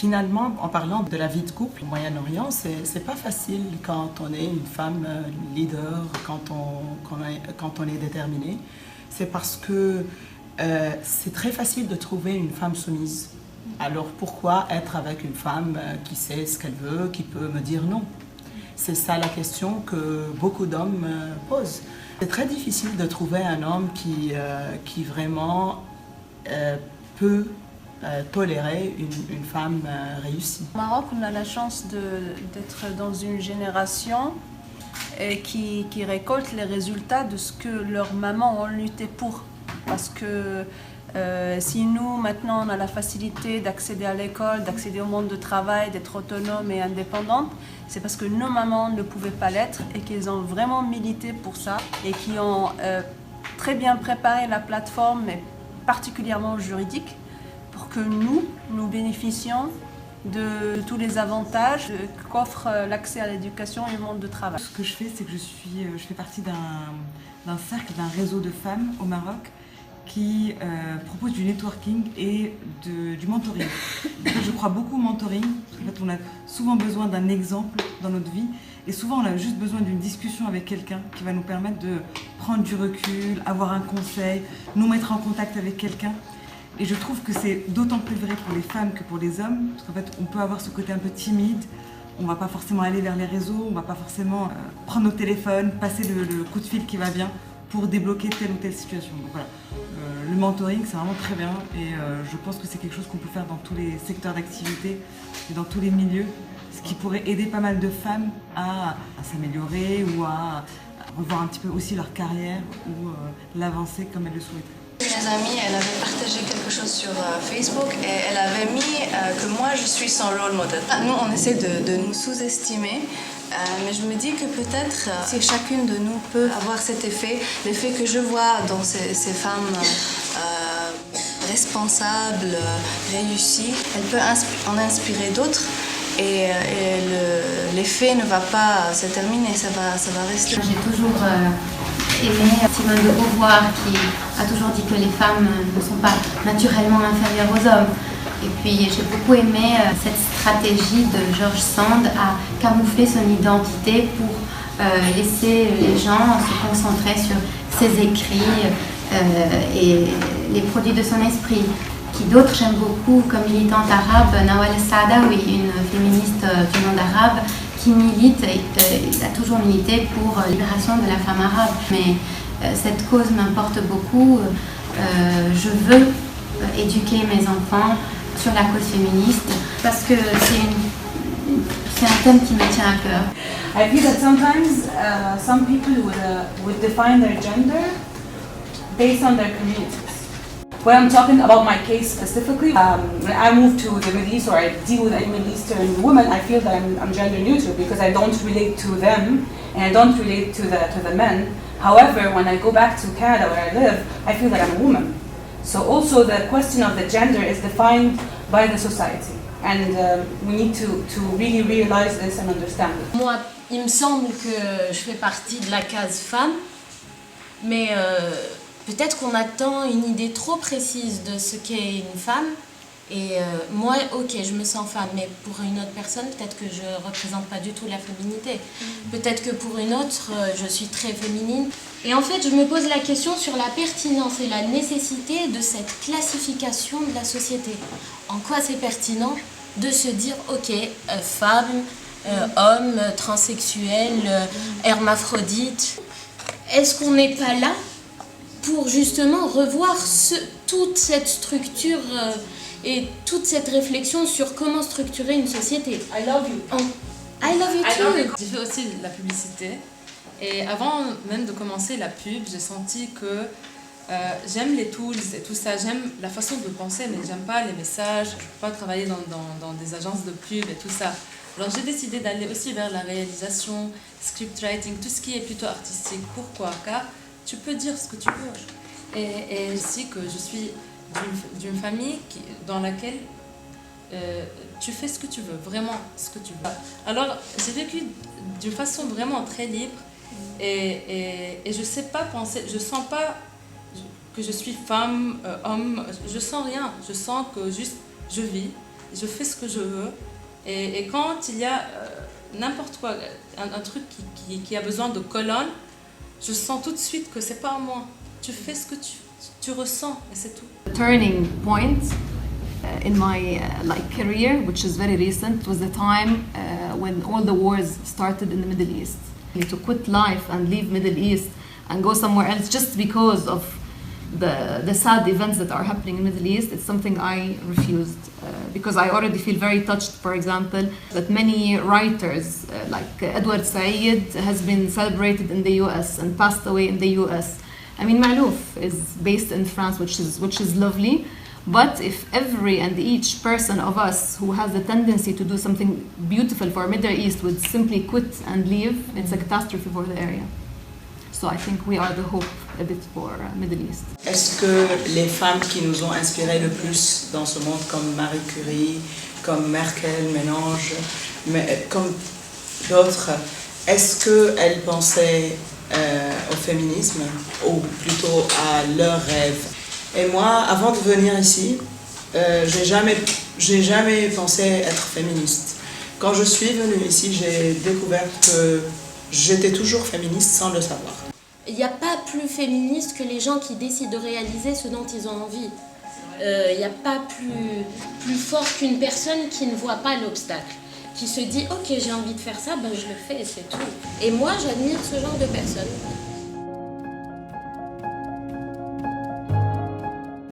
Finalement, en parlant de la vie de couple au Moyen-Orient, c'est pas facile quand on est une femme leader, quand on est déterminé. C'est parce que c'est très facile de trouver une femme soumise. Alors pourquoi être avec une femme qui sait ce qu'elle veut, qui peut me dire non? C'est ça la question que beaucoup d'hommes posent. C'est très difficile de trouver un homme qui vraiment peut tolérer une femme réussie. Au Maroc, on a la chance d'être dans une génération qui récolte les résultats de ce que leurs mamans ont lutté pour. Parce que si nous, maintenant, on a la facilité d'accéder à l'école, d'accéder au monde du travail, d'être autonome et indépendante, c'est parce que nos mamans ne pouvaient pas l'être et qu'elles ont vraiment milité pour ça et qui ont très bien préparé la plateforme, mais particulièrement juridique, pour que nous bénéficions de tous les avantages qu'offre l'accès à l'éducation et au monde du travail. Ce que je fais, c'est que je fais partie d'un cercle, d'un réseau de femmes au Maroc qui propose du networking et du mentoring. Je crois beaucoup au mentoring. En fait, on a souvent besoin d'un exemple dans notre vie et souvent on a juste besoin d'une discussion avec quelqu'un qui va nous permettre de prendre du recul, avoir un conseil, nous mettre en contact avec quelqu'un. Et je trouve que c'est d'autant plus vrai pour les femmes que pour les hommes, parce qu'en fait, on peut avoir ce côté un peu timide, on ne va pas forcément aller vers les réseaux, on ne va pas forcément prendre notre téléphone, passer le coup de fil qui va bien pour débloquer telle ou telle situation. Donc voilà, le mentoring, c'est vraiment très bien et je pense que c'est quelque chose qu'on peut faire dans tous les secteurs d'activité et dans tous les milieux, ce qui pourrait aider pas mal de femmes à s'améliorer ou à revoir un petit peu aussi leur carrière ou l'avancer comme elles le souhaiteraient. Mes amies, elle avait partagé quelque chose sur Facebook et elle avait mis que moi je suis son role model. Nous on essaie de nous sous-estimer, mais je me dis que peut-être si chacune de nous peut avoir cet effet, l'effet que je vois dans ces femmes responsables, réussies, elle peut en inspirer d'autres et l'effet ne va pas se terminer, ça va rester. J'ai toujours aimé Simone de Beauvoir qui a toujours dit que les femmes ne sont pas naturellement inférieures aux hommes. Et puis j'ai beaucoup aimé cette stratégie de George Sand à camoufler son identité pour laisser les gens se concentrer sur ses écrits et les produits de son esprit. Qui d'autres j'aime beaucoup comme militante arabe, Nawal Saadawi, une féministe du monde arabe qui milite et a toujours milité pour la libération de la femme arabe. Mais cette cause m'importe beaucoup. Je veux éduquer mes enfants sur la cause féministe parce que c'est un thème qui me tient à cœur. I feel that sometimes some people would define their gender based on their communities. When I'm talking about my case specifically, when I move to the Middle East or I deal with any Middle Eastern woman, I feel that I'm gender neutral because I don't relate to them and I don't relate to the men. However, when I go back to Canada where I live, I feel that I'm a woman. So also the question of the gender is defined by the society and we need to really realize this and understand it. Moi, il me semble que je fais partie de la case femme, mais peut-être qu'on attend une idée trop précise de ce qu'est une femme. Et moi, ok, je me sens femme, mais pour une autre personne, peut-être que je ne représente pas du tout la féminité. Peut-être que pour une autre, je suis très féminine. Et en fait, je me pose la question sur la pertinence et la nécessité de cette classification de la société. En quoi c'est pertinent de se dire, ok, femme, homme, transsexuel, hermaphrodite. Est-ce qu'on n'est pas là pour justement revoir toute cette structure et toute cette réflexion sur comment structurer une société. I love you. I love you too. J'ai fait aussi de la publicité et avant même de commencer la pub, j'ai senti que j'aime les tools et tout ça, j'aime la façon de penser, mais j'aime pas les messages, je peux pas travailler dans des agences de pub et tout ça. Alors j'ai décidé d'aller aussi vers la réalisation, script writing, tout ce qui est plutôt artistique. Pourquoi? Car tu peux dire ce que tu veux. Et aussi que je suis d'une famille dans laquelle tu fais ce que tu veux, vraiment ce que tu veux. Alors j'ai vécu d'une façon vraiment très libre et je sais pas penser, je sens pas que je suis femme, homme, je sens rien. Je sens que juste je vis, je fais ce que je veux. Et quand il y a n'importe quoi, un truc qui a besoin de colonne, je sens tout de suite que c'est pas moi. Tu fais ce que tu ressens et c'est tout. The turning point in my career, which is very recent, was the time when all the wars started in the Middle East. To quit life and leave Middle East and go somewhere else just because of the sad events that are happening in the Middle East, it's something I refused because I already feel very touched, for example, that many writers like Edward Said has been celebrated in the US and passed away in the US. I mean, Malouf is based in France, which is lovely, but if every and each person of us who has the tendency to do something beautiful for Middle East would simply quit and leave, it's a catastrophe for the area. So I think we are the hope a bit for Middle East. Est-ce que les femmes qui nous ont inspiré le plus dans ce monde, comme Marie Curie, comme Merkel, Mélange, comme d'autres, est-ce qu'elles pensaient au féminisme ou plutôt à leurs rêves? Et moi, avant de venir ici, j'ai jamais pensé être féministe. Quand je suis venue ici, j'ai découvert que j'étais toujours féministe sans le savoir. Il n'y a pas plus féministe que les gens qui décident de réaliser ce dont ils ont envie. Il n'y a pas plus fort qu'une personne qui ne voit pas l'obstacle, qui se dit « Ok, j'ai envie de faire ça, ben je le fais et c'est tout ». Et moi, j'admire ce genre de personnes.